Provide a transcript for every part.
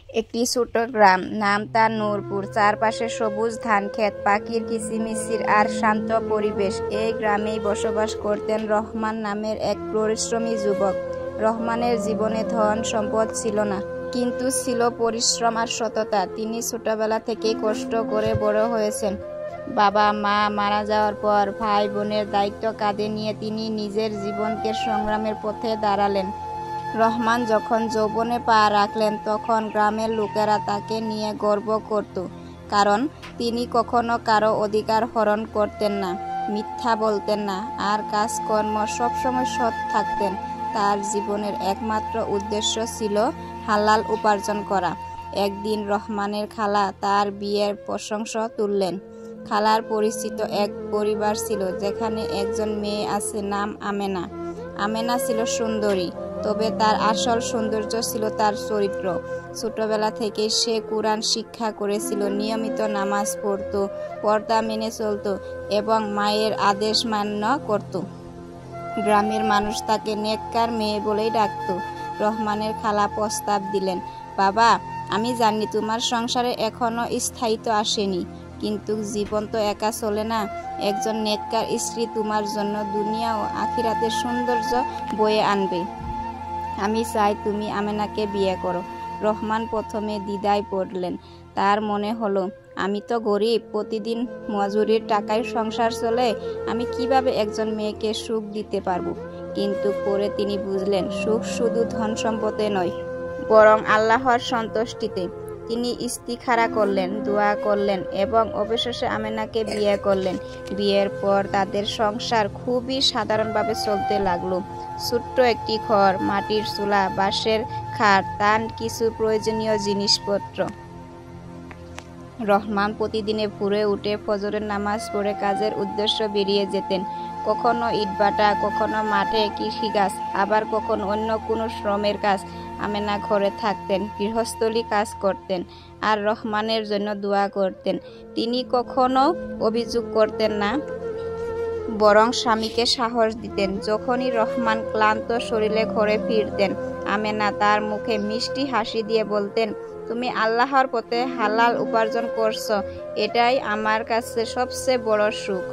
একটি ছোট গ্রাম, নাম তার নূরপুর। চারপাশে সবুজ ধানক্ষেত, পাখির কিচিরমিচির আর শান্ত পরিবেশ। এই গ্রামেই বসবাস করতেন রহমান নামের এক পরিশ্রমী যুবক। রহমানের জীবনে ধন সম্পদ ছিল না, কিন্তু ছিল পরিশ্রম আর সততা। তিনি ছোটবেলা থেকেই কষ্ট করে বড় হয়েছেন। বাবা মা মারা যাওয়ার পর ভাই বোনের দায়িত্ব কাঁধে নিয়ে তিনি নিজের জীবনকে সংগ্রামের পথে দাঁড়ালেন। রহমান যখন যৌবনে পা রাখলেন তখন গ্রামের লোকেরা তাকে নিয়ে গর্ব করত, কারণ তিনি কখনো কারো অধিকার হরণ করতেন না, মিথ্যা বলতেন না আর কাজকর্ম সবসময় সৎ থাকতেন। তার জীবনের একমাত্র উদ্দেশ্য ছিল হালাল উপার্জন করা। একদিন রহমানের খালা তার বিয়ের প্রশংসা তুললেন। খালার পরিচিত এক পরিবার ছিল, যেখানে একজন মেয়ে আছে, নাম আমেনা। আমেনা ছিল সুন্দরী, তবে তার আসল সৌন্দর্য ছিল তার চরিত্র। ছোটবেলা থেকে সে কুরআন শিক্ষা করেছিল, নিয়মিত নামাজ পড়ত, পর্দা মেনে চলত এবং মায়ের আদেশ মান্য করত। গ্রামের মানুষ তাকে নেককার মেয়ে বলেই ডাকত। রহমানের খালা প্রস্তাব দিলেন, বাবা, আমি জানি তোমার সংসারে এখনো স্থায়িত্ব আসেনি, কিন্তু জীবন তো একা চলে না। একজন নেককার স্ত্রী তোমার জন্য দুনিয়া ও আখিরাতের সৌন্দর্য বয়ে আনবে। আমি চাই তুমি আমেনাকে বিয়ে করো। রহমান প্রথমে দ্বিধায় পড়লেন। তার মনে হলো, আমি তো গরিব, প্রতিদিন মজুরির টাকায় সংসার চলে, আমি কিভাবে একজন মেয়েকে সুখ দিতে পারবো। কিন্তু পরে তিনি বুঝলেন, সুখ শুধু ধন সম্পদে নয়, বরং আল্লাহর সন্তুষ্টিতে। তিনি ইস্তিখারা করলেন, দোয়া করলেন এবং অবশেষে আমেনাকে বিয়ে করলেন। বিয়ের পর তাদের সংসার খুবই সাধারণভাবে চলতে লাগলো। ছোট্ট একটি ঘর, মাটির চুলা, বাঁশের খাট, তার কিছু প্রয়োজনীয় জিনিসপত্র। রহমান প্রতিদিনে ভোরে উঠে ফজরের নামাজ পড়ে কাজের উদ্দেশ্যে বেরিয়ে যেতেন। কখনো ইটভাটা, কখনো মাঠে কৃষিকাজ, আবার কখনো অন্য কোনো শ্রমের কাজ। আমেনা ঘরে থাকতেন, গৃহস্থলী কাজ করতেন আর রহমানের জন্য দোয়া করতেন। তিনি কখনো অভিযোগ করতেন না, বরং স্বামীকে সাহস দিতেন। যখনই রহমান ক্লান্ত শরীরে ঘরে ফিরতেন, আমেনা তার মুখে মিষ্টি হাসি দিয়ে বলতেন, তুমি আল্লাহর পথে হালাল উপার্জন করছো, এটাই আমার কাছে সবচেয়ে বড় সুখ।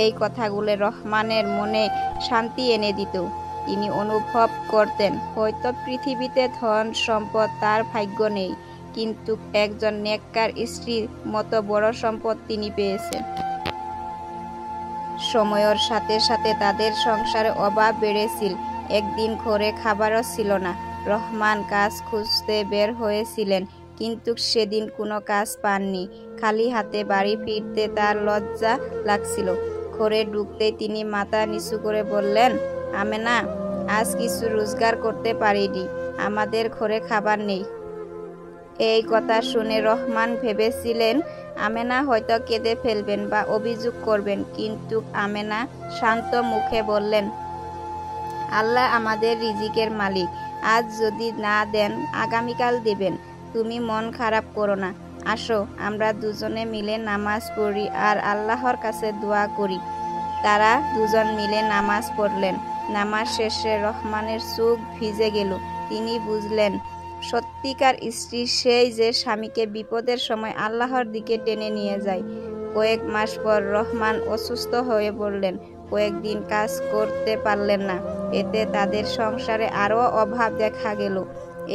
এই কথাগুলো রহমানের মনে শান্তি এনে দিত। তিনি অনুভব করতেন, হয়তো পৃথিবীতে ধন সম্পদ তার ভাগ্য নেই, কিন্তু একজন নেককার স্ত্রীর মতো বড় সম্পদ তিনি পেয়েছেন। সময়ের সাথে সাথে তাদের সংসারে অভাব বেড়েছিল। একদিন ঘরে খাবারও ছিল না। রহমান কাজ খুঁজতে বের হয়েছিলেন, কিন্তু সেদিন কোনো কাজ পাননি। খালি হাতে বাড়ি ফিরতে তার লজ্জা লাগছিল। ঘরে ঢুকতেই তিনি মাথা নিচু করে বললেন, আমেনা, আজ কিছু রোজগার করতে পারিনি, আমাদের ঘরে খাবার নেই। এই কথা শুনে রহমান ভেবেছিলেন আমেনা হয়তো কেঁদে ফেলবেন বা অভিযোগ করবেন, কিন্তু আমেনা শান্ত মুখে বললেন, আল্লাহ আমাদের রিজিকের মালিক, আজ যদি না দেন আগামীকাল দেবেন, তুমি মন খারাপ করো না। আসো আমরা দুজনে মিলে নামাজ পড়ি আর আল্লাহর কাছে দোয়া করি। তারা দুজন মিলে নামাজ পড়লেন। নামাজ শেষে রহমানের চোখ ভিজে গেল। তিনি বুঝলেন, সত্যিকার স্ত্রী সেই যে স্বামীকে বিপদের সময় আল্লাহর দিকে টেনে নিয়ে যায়। কয়েক মাস পর রহমান অসুস্থ হয়ে পড়লেন। কয়েকদিন কাজ করতে পারলেন না। এতে তাদের সংসারে আরও অভাব দেখা গেল।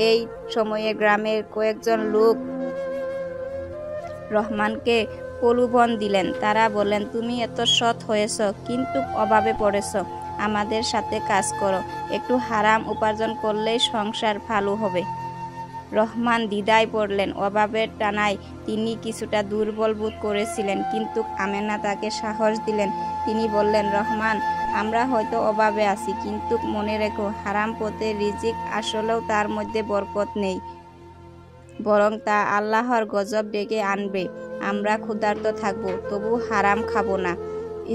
এই সময়ে গ্রামের কয়েকজন লোক রহমানকে প্রলোভন দিলেন। তারা বললেন, তুমি এত সৎ হয়েছ, কিন্তু অভাবে পড়েছ, আমাদের সাথে কাজ করো, একটু হারাম উপার্জন করলেই সংসার ভালো হবে। রহমান দ্বিধায় পড়লেন। অভাবের টানায় তিনি কিছুটা দুর্বল বোধ করেছিলেন, কিন্তু আমেনা তাকে সাহস দিলেন। তিনি বললেন, রহমান, আমরা হয়তো অভাবে আছি, কিন্তু মনে রেখো, হারাম পথে রিজিক আসলেও তার মধ্যে বরকত নেই, বরং তা আল্লাহর গজব ডেকে আনবে। আমরা ক্ষুধার্ত থাকবো, তবু হারাম খাবো না।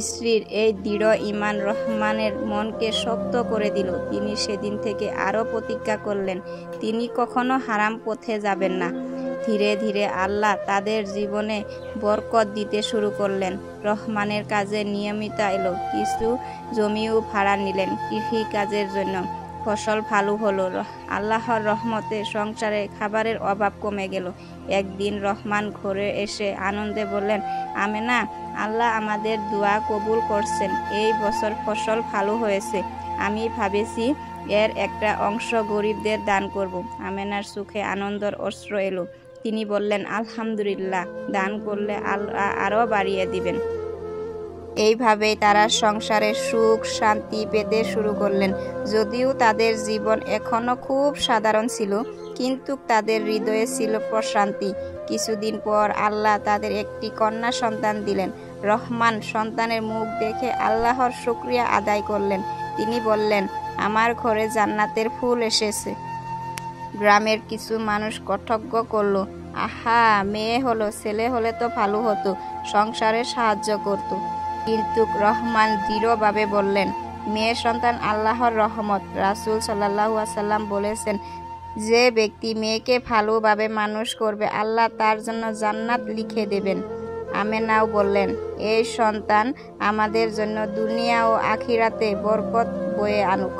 স্ত্রীর এই দৃঢ় ঈমান রহমানের মনকে শক্ত করে দিল। তিনি সেদিন থেকে আরও প্রতিজ্ঞা করলেন, তিনি কখনো হারাম পথে যাবেন না। ধীরে ধীরে আল্লাহ তাদের জীবনে বরকত দিতে শুরু করলেন। রহমানের কাজে নিয়মিত এলো। কিছু জমিও ভাড়া নিলেন কৃষি কাজের জন্য। ফসল ভালো হলো। আল্লাহর রহমতে সংসারে খাবারের অভাব কমে গেল। একদিন রহমান ঘরে এসে আনন্দে বললেন, আমেনা, আল্লাহ আমাদের দোয়া কবুল করছেন। এই বছর ফসল ভালো হয়েছে। আমি ভাবেছি এর একটা অংশ গরিবদের দান করব। আমেনার চোখে আনন্দের অশ্রু এলো। তিনি বললেন, আলহামদুলিল্লাহ, দান করলে আল্লাহ আরও বাড়িয়ে দিবেন। এইভাবেই তারা সংসারে সুখ শান্তি পেতে শুরু করলেন। যদিও তাদের জীবন এখনো খুব সাধারণ ছিল, কিন্তু তাদের হৃদয়ে ছিল প্রশান্তি। কিছুদিন পর আল্লাহ তাদের একটি কন্যা সন্তান দিলেন। রহমান সন্তানের মুখ দেখে আল্লাহর শুকরিয়া আদায় করলেন। তিনি বললেন, আমার ঘরে জান্নাতের ফুল এসেছে। গ্রামের কিছু মানুষ কটাক্ষ করল, আহা, মেয়ে হলো, ছেলে হলে তো ভালো হতো, সংসারে সাহায্য করত। কিন্তু রহমান দৃঢ়ভাবে বললেন, মেয়ে সন্তান আল্লাহর রহমত। রাসূল সাল্লাল্লাহু আলাইহি ওয়াসাল্লাম বলেছেন, যে ব্যক্তি মেয়েকে ভালোভাবে মানুষ করবে, আল্লাহ তার জন্য জান্নাত লিখে দেবেন। আমেনাও বললেন, এই সন্তান আমাদের জন্য দুনিয়া ও আখিরাতে বরকত বয়ে আনুক।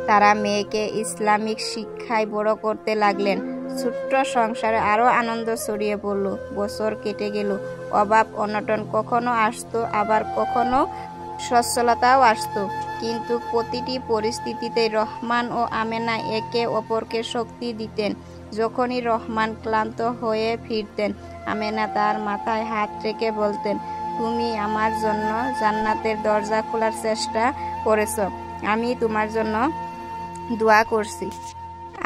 তারা মেয়েকে ইসলামিক শিক্ষায় বড় করতে লাগলেন। ছোট্ট সংসারে আরো আনন্দ ছড়িয়ে পড়ল। বছর কেটে গেল। অভাব অনটন কখনো আসতো, আবার কখনো সচ্ছলতাও আসতো, কিন্তু প্রতিটি পরিস্থিতিতে রহমান ও আমেনা একে অপরকে শক্তি দিতেন। যখনই রহমান ক্লান্ত হয়ে ফিরতেন, আমেনা তার মাথায় হাত রেখে বলতেন, তুমি আমার জন্য জান্নাতের দরজা খোলার চেষ্টা করেছ, আমি তোমার জন্য দোয়া করছি।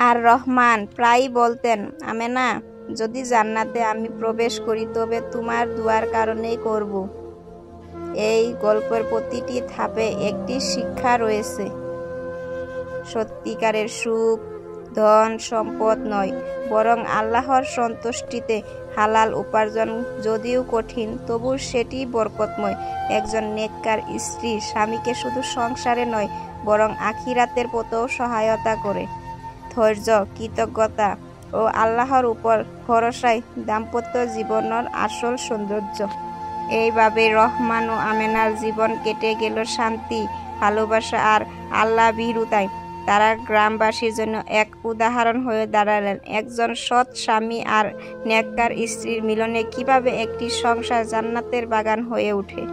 আর রহমান প্রায়ই বলতেন, আমেনা, যদি জান্নাতে আমি প্রবেশ করি তবে তোমার দোয়ার কারণেই করব। এই গল্পের প্রতিটি ধাপে একটি শিক্ষা রয়েছে। সত্যিকারের সুখ ধন সম্পদ নয়, বরং আল্লাহর সন্তুষ্টিতে হালাল উপার্জন যদিও কঠিন, তবু সেটি বরকতময়। একজন নেককার স্ত্রী স্বামীকে শুধু সংসারে নয়, বরং আখিরাতের পথেও সহায়তা করে। ধৈর্য, কৃতজ্ঞতা ও আল্লাহর উপর ভরসায় দাম্পত্য জীবনের আসল সৌন্দর্য। এইভাবে রহমান ও আমেনার জীবন কেটে গেল শান্তি, ভালোবাসা আর আল্লাহ ভীরুতায়। তারা গ্রামবাসীর জন্য এক উদাহরণ হয়ে দাঁড়ালেন। একজন সৎ স্বামী আর নেককার স্ত্রীর মিলনে কিভাবে একটি সংসার জান্নাতের বাগান হয়ে ওঠে।